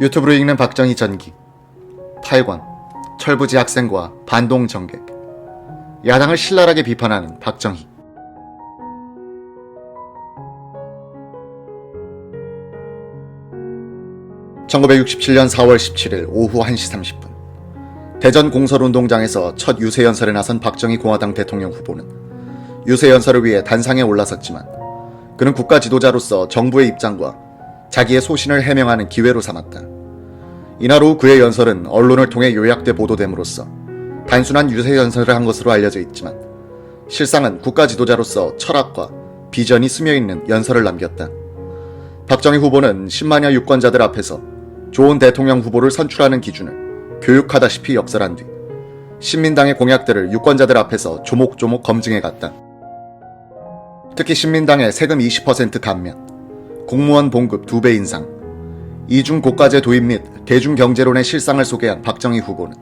유튜브로 읽는 박정희 전기 8권 철부지 학생과 반동 정객. 야당을 신랄하게 비판하는 박정희. (1967년 4월 17일) 오후 1시 30분 대전 공설운동장에서 첫 유세연설에 나선 박정희 공화당 대통령 후보는 유세연설을 위해 단상에 올라섰지만 그는 국가 지도자로서 정부의 입장과 자기의 소신을 해명하는 기회로 삼았다. 이날 오후 그의 연설은 언론을 통해 요약돼 보도됨으로써 단순한 유세연설을 한 것으로 알려져 있지만 실상은 국가 지도자로서 철학과 비전이 스며있는 연설을 남겼다. 박정희 후보는 10만여 유권자들 앞에서 좋은 대통령 후보를 선출하는 기준을 교육하다시피 역설한 뒤 신민당의 공약들을 유권자들 앞에서 조목조목 검증해갔다. 특히 신민당의 세금 20% 감면, 공무원 봉급 2배 인상, 이중 고가제 도입 및 대중경제론의 실상을 소개한 박정희 후보는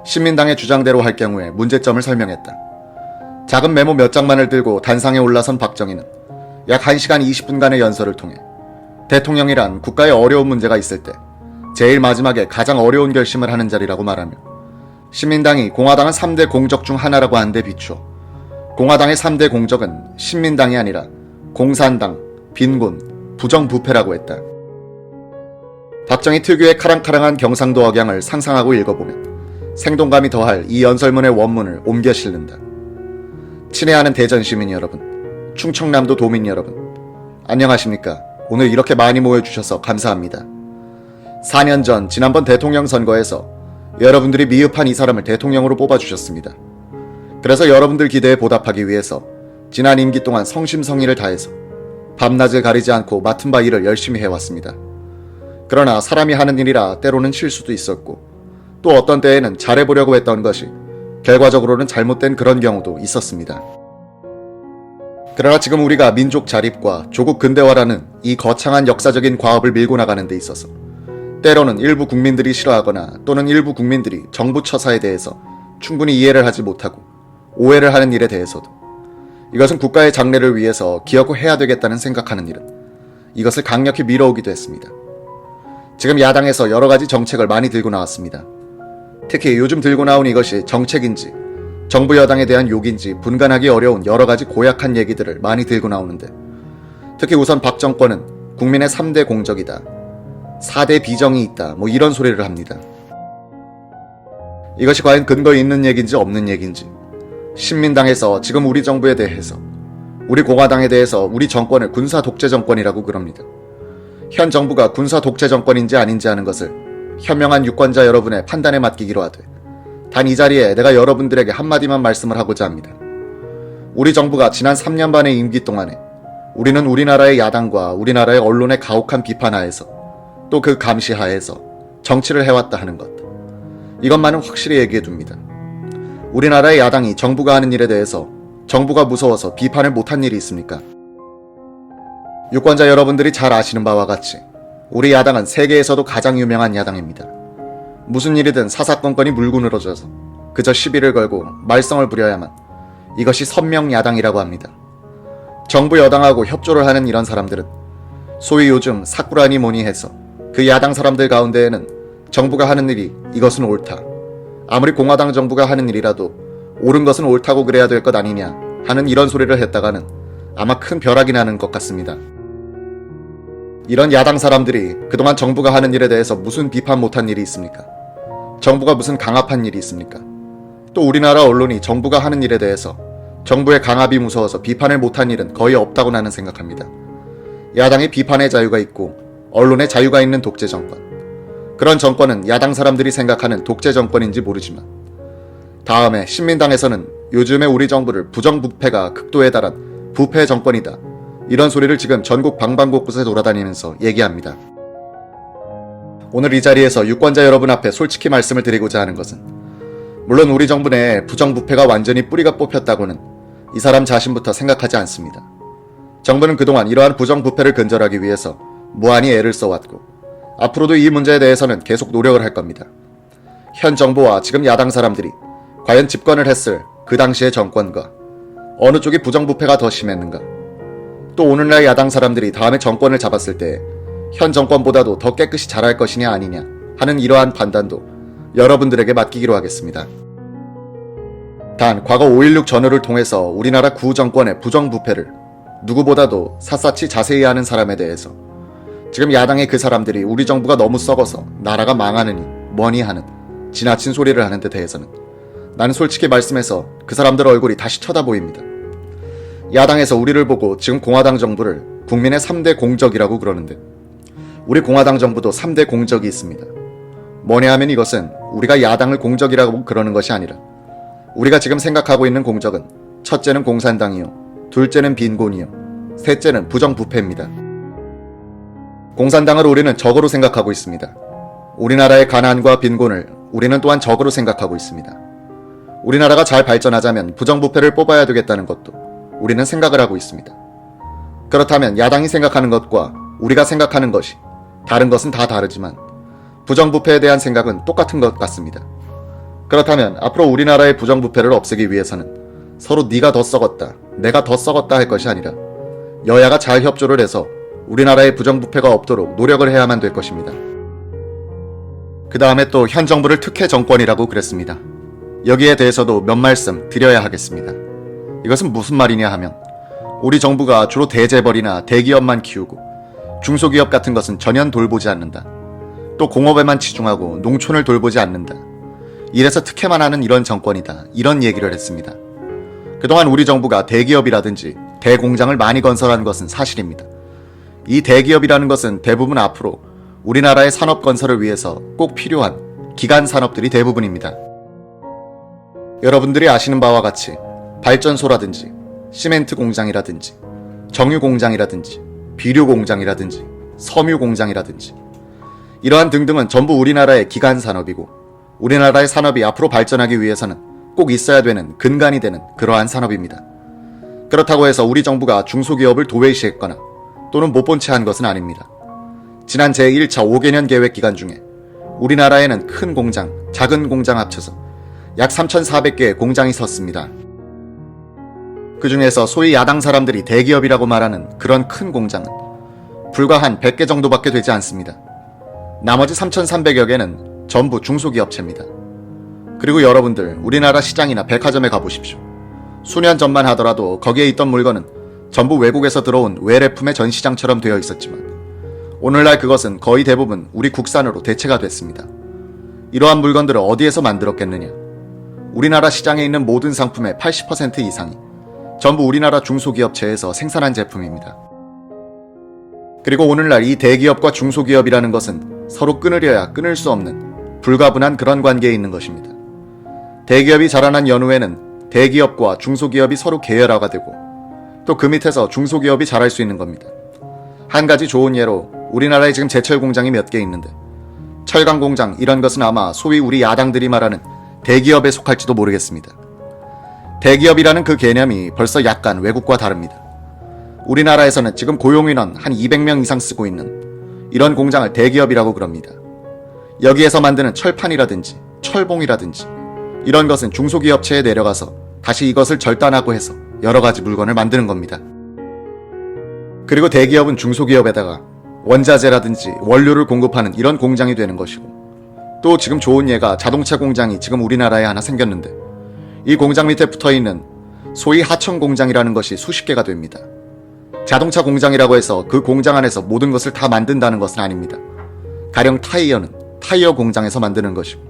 신민당의 주장대로 할 경우에 문제점을 설명했다. 작은 메모 몇 장만을 들고 단상에 올라선 박정희는 약 1시간 20분간의 연설을 통해 대통령이란 국가에 어려운 문제가 있을 때 제일 마지막에 가장 어려운 결심을 하는 자리라고 말하며 신민당이 공화당은 3대 공적 중 하나라고 한 데 비추어 공화당의 3대 공적은 신민당이 아니라 공산당, 빈곤, 부정부패라고 했다. 박정희 특유의 카랑카랑한 경상도 억양을 상상하고 읽어보면 생동감이 더할 이 연설문의 원문을 옮겨 실른다. 친애하는 대전 시민 여러분, 충청남도 도민 여러분, 안녕하십니까? 오늘 이렇게 많이 모여주셔서 감사합니다. 4년 전 지난번 대통령 선거에서 여러분들이 미흡한 이 사람을 대통령으로 뽑아주셨습니다. 그래서 여러분들 기대에 보답하기 위해서 지난 임기 동안 성심성의를 다해서 밤낮을 가리지 않고 맡은 바 일을 열심히 해왔습니다. 그러나 사람이 하는 일이라 때로는 실수도 있었고 또 어떤 때에는 잘해보려고 했던 것이 결과적으로는 잘못된 그런 경우도 있었습니다. 그러나 지금 우리가 민족 자립과 조국 근대화라는 이 거창한 역사적인 과업을 밀고 나가는 데 있어서 때로는 일부 국민들이 싫어하거나 또는 일부 국민들이 정부 처사에 대해서 충분히 이해를 하지 못하고 오해를 하는 일에 대해서도 이것은 국가의 장래를 위해서 기억고 해야 되겠다는 생각하는 일은 이것을 강력히 밀어오기도 했습니다. 지금 야당에서 여러 가지 정책을 많이 들고 나왔습니다. 특히 요즘 들고 나온 이것이 정책인지 정부 여당에 대한 욕인지 분간하기 어려운 여러 가지 고약한 얘기들을 많이 들고 나오는데 특히 우선 박 정권은 국민의 3대 공적이다, 4대 비정이 있다, 이런 소리를 합니다. 이것이 과연 근거 있는 얘기인지 없는 얘기인지 신민당에서 지금 우리 정부에 대해서 우리 공화당에 대해서 우리 정권을 군사 독재 정권이라고 그럽니다. 현 정부가 군사 독재 정권인지 아닌지 하는 것을 현명한 유권자 여러분의 판단에 맡기기로 하되 단 이 자리에 내가 여러분들에게 한마디만 말씀을 하고자 합니다. 우리 정부가 지난 3년 반의 임기 동안에 우리는 우리나라의 야당과 우리나라의 언론의 가혹한 비판하에서 또 그 감시하에서 정치를 해왔다 하는 것, 이것만은 확실히 얘기해둡니다. 우리나라의 야당이 정부가 하는 일에 대해서 정부가 무서워서 비판을 못한 일이 있습니까? 유권자 여러분들이 잘 아시는 바와 같이 우리 야당은 세계에서도 가장 유명한 야당입니다. 무슨 일이든 사사건건이 물고 늘어져서 그저 시비를 걸고 말썽을 부려야만 이것이 선명 야당이라고 합니다. 정부 여당하고 협조를 하는 이런 사람들은 소위 요즘 사꾸라니 뭐니 해서 그 야당 사람들 가운데에는 정부가 하는 일이 이것은 옳다, 아무리 공화당 정부가 하는 일이라도 옳은 것은 옳다고 그래야 될 것 아니냐 하는 이런 소리를 했다가는 아마 큰 벼락이 나는 것 같습니다. 이런 야당 사람들이 그동안 정부가 하는 일에 대해서 무슨 비판 못한 일이 있습니까? 정부가 무슨 강압한 일이 있습니까? 또 우리나라 언론이 정부가 하는 일에 대해서 정부의 강압이 무서워서 비판을 못한 일은 거의 없다고 나는 생각합니다. 야당의 비판의 자유가 있고 언론의 자유가 있는 독재 정권, 그런 정권은 야당 사람들이 생각하는 독재 정권인지 모르지만 다음에 신민당에서는 요즘의 우리 정부를 부정부패가 극도에 달한 부패 정권이다, 이런 소리를 지금 전국 방방곳곳에 돌아다니면서 얘기합니다. 오늘 이 자리에서 유권자 여러분 앞에 솔직히 말씀을 드리고자 하는 것은 물론 우리 정부 내에 부정부패가 완전히 뿌리가 뽑혔다고는 이 사람 자신부터 생각하지 않습니다. 정부는 그동안 이러한 부정부패를 근절하기 위해서 무한히 애를 써왔고 앞으로도 이 문제에 대해서는 계속 노력을 할 겁니다. 현 정부와 지금 야당 사람들이 과연 집권을 했을 그 당시의 정권과 어느 쪽이 부정부패가 더 심했는가, 또 오늘날 야당 사람들이 다음에 정권을 잡았을 때 현 정권보다도 더 깨끗이 잘할 것이냐 아니냐 하는 이러한 판단도 여러분들에게 맡기기로 하겠습니다. 단 과거 5.16 전후를 통해서 우리나라 구정권의 부정부패를 누구보다도 샅샅이 자세히 아는 사람에 대해서 지금 야당의 그 사람들이 우리 정부가 너무 썩어서 나라가 망하느니 뭐니 하는 지나친 소리를 하는 데 대해서는 나는 솔직히 말씀해서 그 사람들 얼굴이 다시 쳐다보입니다. 야당에서 우리를 보고 지금 공화당 정부를 국민의 3대 공적이라고 그러는데 우리 공화당 정부도 3대 공적이 있습니다. 뭐냐 하면 이것은 우리가 야당을 공적이라고 그러는 것이 아니라 우리가 지금 생각하고 있는 공적은 첫째는 공산당이요, 둘째는 빈곤이요, 셋째는 부정부패입니다. 공산당을 우리는 적으로 생각하고 있습니다. 우리나라의 가난과 빈곤을 우리는 또한 적으로 생각하고 있습니다. 우리나라가 잘 발전하자면 부정부패를 뽑아야 되겠다는 것도 우리는 생각을 하고 있습니다. 그렇다면 야당이 생각하는 것과 우리가 생각하는 것이 다른 것은 다 다르지만 부정부패에 대한 생각은 똑같은 것 같습니다. 그렇다면 앞으로 우리나라의 부정부패를 없애기 위해서는 서로 네가 더 썩었다, 내가 더 썩었다 할 것이 아니라 여야가 잘 협조를 해서 우리나라의 부정부패가 없도록 노력을 해야만 될 것입니다. 그 다음에 또 현 정부를 특혜 정권이라고 그랬습니다. 여기에 대해서도 몇 말씀 드려야 하겠습니다. 이것은 무슨 말이냐 하면 우리 정부가 주로 대재벌이나 대기업만 키우고 중소기업 같은 것은 전혀 돌보지 않는다. 또 공업에만 치중하고 농촌을 돌보지 않는다. 이래서 특혜만 하는 이런 정권이다. 이런 얘기를 했습니다. 그동안 우리 정부가 대기업이라든지 대공장을 많이 건설한 것은 사실입니다. 이 대기업이라는 것은 대부분 앞으로 우리나라의 산업 건설을 위해서 꼭 필요한 기간 산업들이 대부분입니다. 여러분들이 아시는 바와 같이 발전소라든지 시멘트 공장이라든지 정유 공장이라든지 비료 공장이라든지 섬유 공장이라든지 이러한 등등은 전부 우리나라의 기간 산업이고 우리나라의 산업이 앞으로 발전하기 위해서는 꼭 있어야 되는 근간이 되는 그러한 산업입니다. 그렇다고 해서 우리 정부가 중소기업을 도외시했거나 또는 못 본 채 한 것은 아닙니다. 지난 제1차 5개년 계획 기간 중에 우리나라에는 큰 공장, 작은 공장 합쳐서 약 3,400개의 공장이 섰습니다. 그 중에서 소위 야당 사람들이 대기업이라고 말하는 그런 큰 공장은 불과 한 100개 정도밖에 되지 않습니다. 나머지 3,300여 개는 전부 중소기업체입니다. 그리고 여러분들 우리나라 시장이나 백화점에 가보십시오. 수년 전만 하더라도 거기에 있던 물건은 전부 외국에서 들어온 외래품의 전시장처럼 되어 있었지만 오늘날 그것은 거의 대부분 우리 국산으로 대체가 됐습니다. 이러한 물건들을 어디에서 만들었겠느냐? 우리나라 시장에 있는 모든 상품의 80% 이상이 전부 우리나라 중소기업체에서 생산한 제품입니다. 그리고 오늘날 이 대기업과 중소기업이라는 것은 서로 끊으려야 끊을 수 없는 불가분한 그런 관계에 있는 것입니다. 대기업이 자라난 연후에는 대기업과 중소기업이 서로 계열화가 되고 또 그 밑에서 중소기업이 자랄 수 있는 겁니다. 한 가지 좋은 예로 우리나라에 지금 제철 공장이 몇 개 있는데 철강 공장 이런 것은 아마 소위 우리 야당들이 말하는 대기업에 속할지도 모르겠습니다. 대기업이라는 그 개념이 벌써 약간 외국과 다릅니다. 우리나라에서는 지금 고용인원 한 200명 이상 쓰고 있는 이런 공장을 대기업이라고 그럽니다. 여기에서 만드는 철판이라든지 철봉이라든지 이런 것은 중소기업체에 내려가서 다시 이것을 절단하고 해서 여러 가지 물건을 만드는 겁니다. 그리고 대기업은 중소기업에다가 원자재라든지 원료를 공급하는 이런 공장이 되는 것이고 또 지금 좋은 예가 자동차 공장이 지금 우리나라에 하나 생겼는데 이 공장 밑에 붙어있는 소위 하청 공장이라는 것이 수십 개가 됩니다. 자동차 공장이라고 해서 그 공장 안에서 모든 것을 다 만든다는 것은 아닙니다. 가령 타이어는 타이어 공장에서 만드는 것이고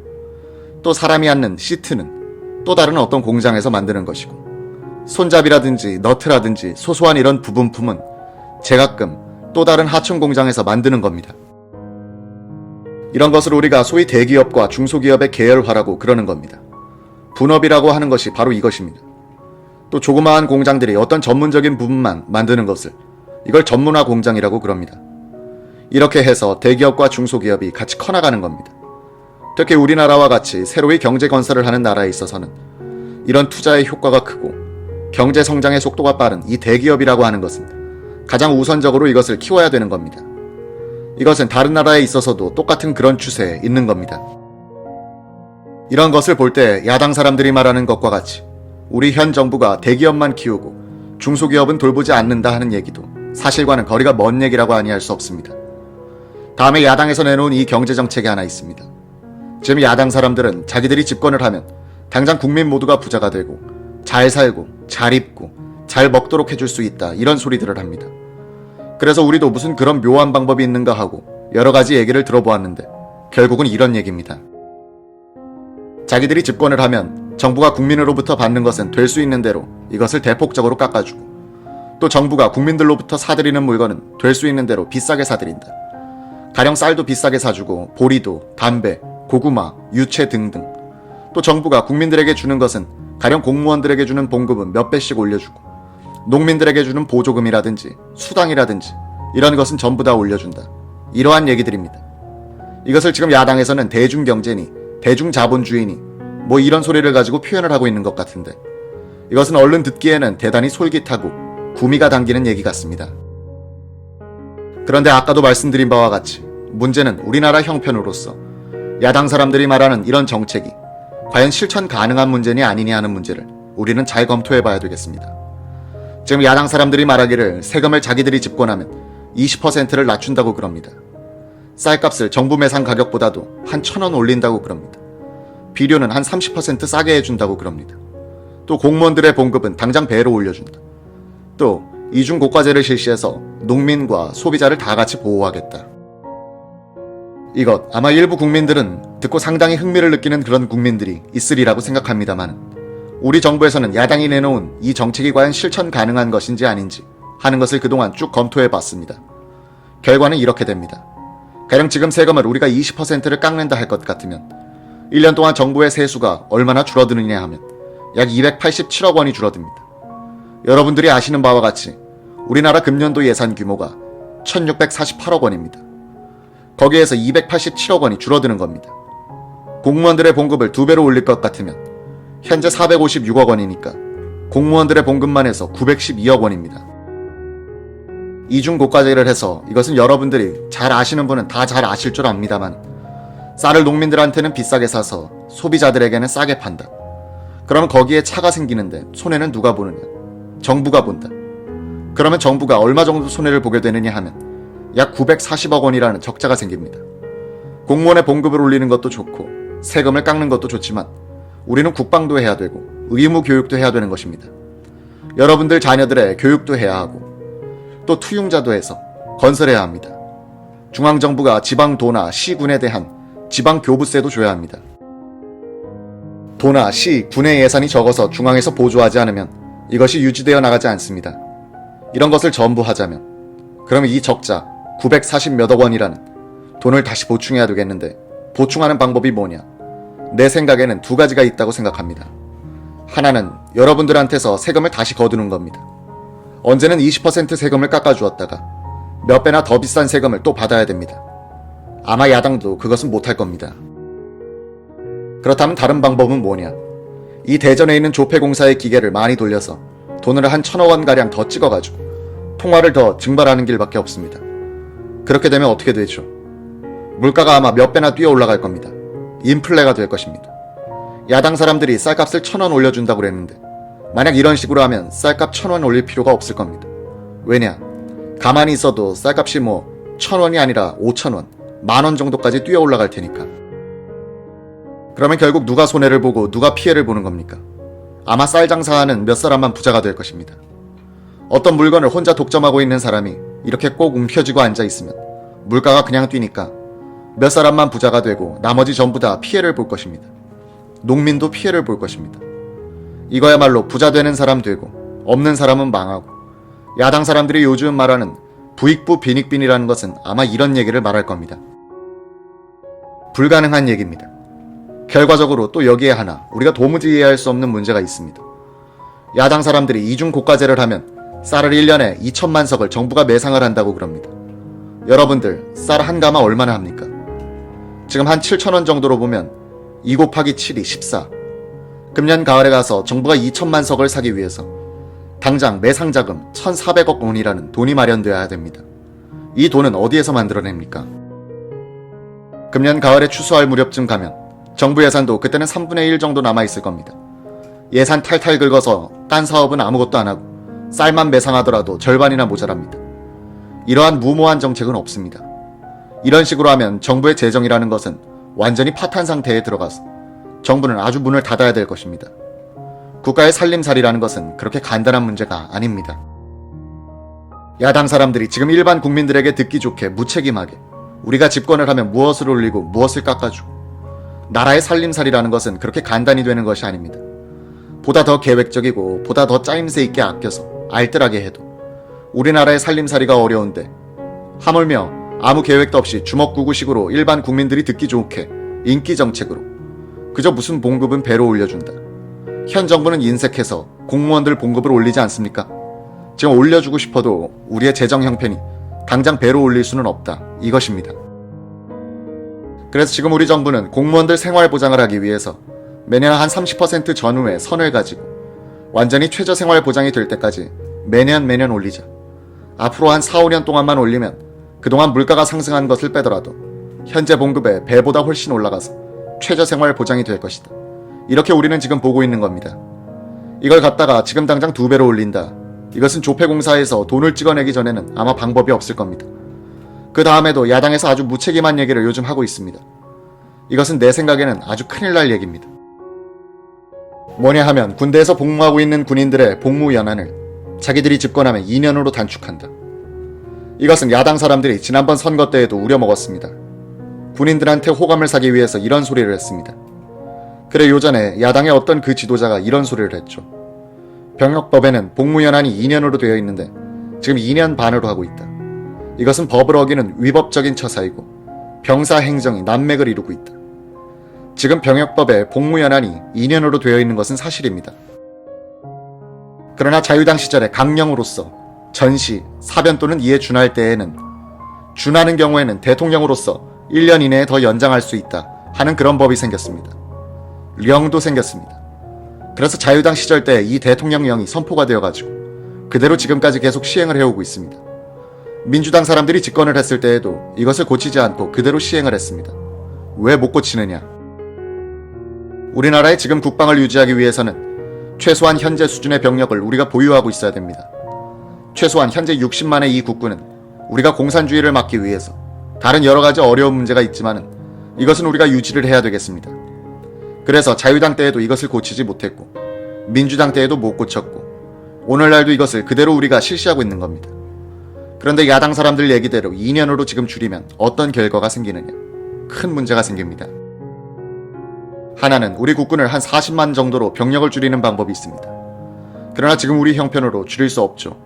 또 사람이 앉는 시트는 또 다른 어떤 공장에서 만드는 것이고 손잡이라든지 너트라든지 소소한 이런 부분품은 제각금 또 다른 하청 공장에서 만드는 겁니다. 이런 것을 우리가 소위 대기업과 중소기업의 계열화라고 그러는 겁니다. 분업이라고 하는 것이 바로 이것입니다. 또 조그마한 공장들이 어떤 전문적인 부분만 만드는 것을 이걸 전문화 공장이라고 그럽니다. 이렇게 해서 대기업과 중소기업이 같이 커나가는 겁니다. 특히 우리나라와 같이 새로이 경제 건설을 하는 나라에 있어서는 이런 투자의 효과가 크고 경제 성장의 속도가 빠른 이 대기업이라고 하는 것은 가장 우선적으로 이것을 키워야 되는 겁니다. 이것은 다른 나라에 있어서도 똑같은 그런 추세에 있는 겁니다. 이런 것을 볼 때 야당 사람들이 말하는 것과 같이 우리 현 정부가 대기업만 키우고 중소기업은 돌보지 않는다 하는 얘기도 사실과는 거리가 먼 얘기라고 아니할 수 없습니다. 다음에 야당에서 내놓은 이 경제정책이 하나 있습니다. 지금 야당 사람들은 자기들이 집권을 하면 당장 국민 모두가 부자가 되고 잘 살고 잘 입고 잘 먹도록 해줄 수 있다, 이런 소리들을 합니다. 그래서 우리도 무슨 그런 묘한 방법이 있는가 하고 여러 가지 얘기를 들어보았는데 결국은 이런 얘기입니다. 자기들이 집권을 하면 정부가 국민으로부터 받는 것은 될 수 있는 대로 이것을 대폭적으로 깎아주고, 또 정부가 국민들로부터 사들이는 물건은 될 수 있는 대로 비싸게 사들인다. 가령 쌀도 비싸게 사주고 보리도, 담배, 고구마, 유채 등등. 또 정부가 국민들에게 주는 것은 가령 공무원들에게 주는 봉급은 몇 배씩 올려주고, 농민들에게 주는 보조금이라든지 수당이라든지 이런 것은 전부 다 올려준다. 이러한 얘기들입니다. 이것을 지금 야당에서는 대중경제니 대중자본주의니 뭐 이런 소리를 가지고 표현을 하고 있는 것 같은데, 이것은 얼른 듣기에는 대단히 솔깃하고 구미가 당기는 얘기 같습니다. 그런데 아까도 말씀드린 바와 같이 문제는 우리나라 형편으로서 야당 사람들이 말하는 이런 정책이 과연 실천 가능한 문제니 아니냐 하는 문제를 우리는 잘 검토해 봐야 되겠습니다. 지금 야당 사람들이 말하기를 세금을 자기들이 집권하면 20%를 낮춘다고 그럽니다. 쌀값을 정부 매상 가격보다도 한 1,000원 올린다고 그럽니다. 비료는 한 30% 싸게 해준다고 그럽니다. 또 공무원들의 봉급은 당장 배로 올려준다. 또 이중고과제를 실시해서 농민과 소비자를 다 같이 보호하겠다. 이것 아마 일부 국민들은 듣고 상당히 흥미를 느끼는 그런 국민들이 있으리라고 생각합니다만, 우리 정부에서는 야당이 내놓은 이 정책이 과연 실천 가능한 것인지 아닌지 하는 것을 그동안 쭉 검토해 봤습니다. 결과는 이렇게 됩니다. 가령 지금 세금을 우리가 20%를 깎는다 할 것 같으면 1년 동안 정부의 세수가 얼마나 줄어드느냐 하면 약 287억 원이 줄어듭니다. 여러분들이 아시는 바와 같이 우리나라 금년도 예산 규모가 1648억 원입니다. 거기에서 287억 원이 줄어드는 겁니다. 공무원들의 봉급을 2배로 올릴 것 같으면 현재 456억 원이니까 공무원들의 봉급만 해서 912억 원입니다. 이중고과제를 해서, 이것은 여러분들이 잘 아시는 분은 다 잘 아실 줄 압니다만, 쌀을 농민들한테는 비싸게 사서 소비자들에게는 싸게 판다. 그러면 거기에 차가 생기는데 손해는 누가 보느냐? 정부가 본다. 그러면 정부가 얼마 정도 손해를 보게 되느냐 하면 약 940억 원이라는 적자가 생깁니다. 공무원의 봉급을 올리는 것도 좋고 세금을 깎는 것도 좋지만 우리는 국방도 해야 되고 의무 교육도 해야 되는 것입니다. 여러분들 자녀들의 교육도 해야 하고 또 투융자도 해서 건설해야 합니다. 중앙정부가 지방도나 시군에 대한 지방교부세도 줘야 합니다. 도나 시, 군의 예산이 적어서 중앙에서 보조하지 않으면 이것이 유지되어 나가지 않습니다. 이런 것을 전부 하자면 그러면 이 적자 940 몇억 원이라는 돈을 다시 보충해야 되겠는데, 보충하는 방법이 뭐냐? 내 생각에는 두 가지가 있다고 생각합니다. 하나는 여러분들한테서 세금을 다시 거두는 겁니다. 언제는 20% 세금을 깎아주었다가 몇 배나 더 비싼 세금을 또 받아야 됩니다. 아마 야당도 그것은 못할 겁니다. 그렇다면 다른 방법은 뭐냐? 이 대전에 있는 조폐공사의 기계를 많이 돌려서 돈을 한 1,000억 원가량 더 찍어가지고 통화를 더 증발하는 길밖에 없습니다. 그렇게 되면 어떻게 되죠? 물가가 아마 몇 배나 뛰어 올라갈 겁니다. 인플레가 될 것입니다. 야당 사람들이 쌀값을 1,000원 올려준다고 그랬는데 만약 이런 식으로 하면 쌀값 1,000원 올릴 필요가 없을 겁니다. 왜냐? 가만히 있어도 쌀값이 1,000원이 아니라 5,000원, 10,000원 정도까지 뛰어 올라갈 테니까. 그러면 결국 누가 손해를 보고 누가 피해를 보는 겁니까? 아마 쌀 장사하는 몇 사람만 부자가 될 것입니다. 어떤 물건을 혼자 독점하고 있는 사람이 이렇게 꼭 움켜쥐고 앉아있으면 물가가 그냥 뛰니까 몇 사람만 부자가 되고 나머지 전부 다 피해를 볼 것입니다. 농민도 피해를 볼 것입니다. 이거야말로 부자 되는 사람 되고 없는 사람은 망하고, 야당 사람들이 요즘 말하는 부익부 빈익빈이라는 것은 아마 이런 얘기를 말할 겁니다. 불가능한 얘기입니다. 결과적으로 또 여기에 하나 우리가 도무지 이해할 수 없는 문제가 있습니다. 야당 사람들이 이중고가제를 하면 쌀을 1년에 2천만 석을 정부가 매상을 한다고 그럽니다. 여러분들 쌀 한 가마 얼마나 합니까? 지금 한 7,000원 정도로 보면 2 곱하기 7이 14. 금년 가을에 가서 정부가 2천만 석을 사기 위해서 당장 매상자금 1,400억 원이라는 돈이 마련되어야 됩니다. 이 돈은 어디에서 만들어냅니까? 금년 가을에 추수할 무렵쯤 가면 정부 예산도 그때는 3분의 1 정도 남아있을 겁니다. 예산 탈탈 긁어서 딴 사업은 아무것도 안 하고 쌀만 매상하더라도 절반이나 모자랍니다. 이러한 무모한 정책은 없습니다. 이런 식으로 하면 정부의 재정이라는 것은 완전히 파탄 상태에 들어가서 정부는 아주 문을 닫아야 될 것입니다. 국가의 살림살이라는 것은 그렇게 간단한 문제가 아닙니다. 야당 사람들이 지금 일반 국민들에게 듣기 좋게 무책임하게 우리가 집권을 하면 무엇을 올리고 무엇을 깎아주고 나라의 살림살이라는 것은 그렇게 간단히 되는 것이 아닙니다. 보다 더 계획적이고 보다 더 짜임새 있게 아껴서 알뜰하게 해도 우리나라의 살림살이가 어려운데 하물며 아무 계획도 없이 주먹구구식으로 일반 국민들이 듣기 좋게 인기 정책으로 그저 무슨 봉급은 배로 올려준다. 현 정부는 인색해서 공무원들 봉급을 올리지 않습니까? 지금 올려주고 싶어도 우리의 재정 형편이 당장 배로 올릴 수는 없다. 이것입니다. 그래서 지금 우리 정부는 공무원들 생활 보장을 하기 위해서 매년 한 30% 전후의 선을 가지고 완전히 최저 생활 보장이 될 때까지 매년 올리자. 앞으로 한 4, 5년 동안만 올리면 그동안 물가가 상승한 것을 빼더라도 현재 봉급의 배보다 훨씬 올라가서 최저 생활 보장이 될 것이다. 이렇게 우리는 지금 보고 있는 겁니다. 이걸 갖다가 지금 당장 2배로 올린다. 이것은 조폐공사에서 돈을 찍어내기 전에는 아마 방법이 없을 겁니다. 그 다음에도 야당에서 아주 무책임한 얘기를 요즘 하고 있습니다. 이것은 내 생각에는 아주 큰일 날 얘기입니다. 뭐냐 하면 군대에서 복무하고 있는 군인들의 복무 연한을 자기들이 집권하면 2년으로 단축한다. 이것은 야당 사람들이 지난번 선거 때에도 우려먹었습니다. 군인들한테 호감을 사기 위해서 이런 소리를 했습니다. 그래 요전에 야당의 어떤 그 지도자가 이런 소리를 했죠. 병역법에는 복무연한이 2년으로 되어 있는데 지금 2년 반으로 하고 있다. 이것은 법을 어기는 위법적인 처사이고 병사행정이 난맥을 이루고 있다. 지금 병역법에 복무연한이 2년으로 되어 있는 것은 사실입니다. 그러나 자유당 시절에 강령으로서 전시, 사변 또는 이에 준할 때에는 준하는 경우에는 대통령으로서 1년 이내에 더 연장할 수 있다 하는 그런 법이 생겼습니다. 령도 생겼습니다. 그래서 자유당 시절 때 이 대통령령이 선포가 되어가지고 그대로 지금까지 계속 시행을 해오고 있습니다. 민주당 사람들이 집권을 했을 때에도 이것을 고치지 않고 그대로 시행을 했습니다. 왜 못 고치느냐? 우리나라의 지금 국방을 유지하기 위해서는 최소한 현재 수준의 병력을 우리가 보유하고 있어야 됩니다. 최소한 현재 60만의 이 국군은 우리가 공산주의를 막기 위해서 다른 여러 가지 어려운 문제가 있지만은 이것은 우리가 유지를 해야 되겠습니다. 그래서 자유당 때에도 이것을 고치지 못했고 민주당 때에도 못 고쳤고 오늘날도 이것을 그대로 우리가 실시하고 있는 겁니다. 그런데 야당 사람들 얘기대로 2년으로 지금 줄이면 어떤 결과가 생기느냐? 큰 문제가 생깁니다. 하나는 우리 국군을 한 40만 정도로 병력을 줄이는 방법이 있습니다. 그러나 지금 우리 형편으로 줄일 수 없죠.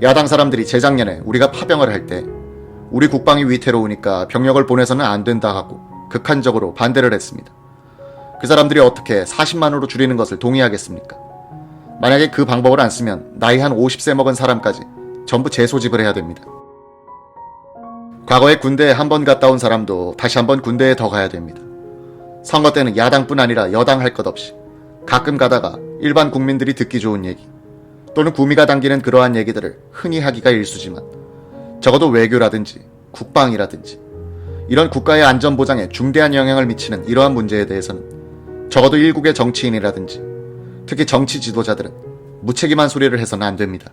야당 사람들이 재작년에 우리가 파병을 할 때 우리 국방이 위태로우니까 병력을 보내서는 안 된다 하고 극한적으로 반대를 했습니다. 그 사람들이 어떻게 40만으로 줄이는 것을 동의하겠습니까? 만약에 그 방법을 안 쓰면 나이 한 50세 먹은 사람까지 전부 재소집을 해야 됩니다. 과거에 군대에 한 번 갔다 온 사람도 다시 한번 군대에 더 가야 됩니다. 선거 때는 야당뿐 아니라 여당 할 것 없이 가끔 가다가 일반 국민들이 듣기 좋은 얘기 또는 구미가 당기는 그러한 얘기들을 흔히 하기가 일쑤지만 적어도 외교라든지 국방이라든지 이런 국가의 안전보장에 중대한 영향을 미치는 이러한 문제에 대해서는 적어도 일국의 정치인이라든지 특히 정치 지도자들은 무책임한 소리를 해서는 안 됩니다.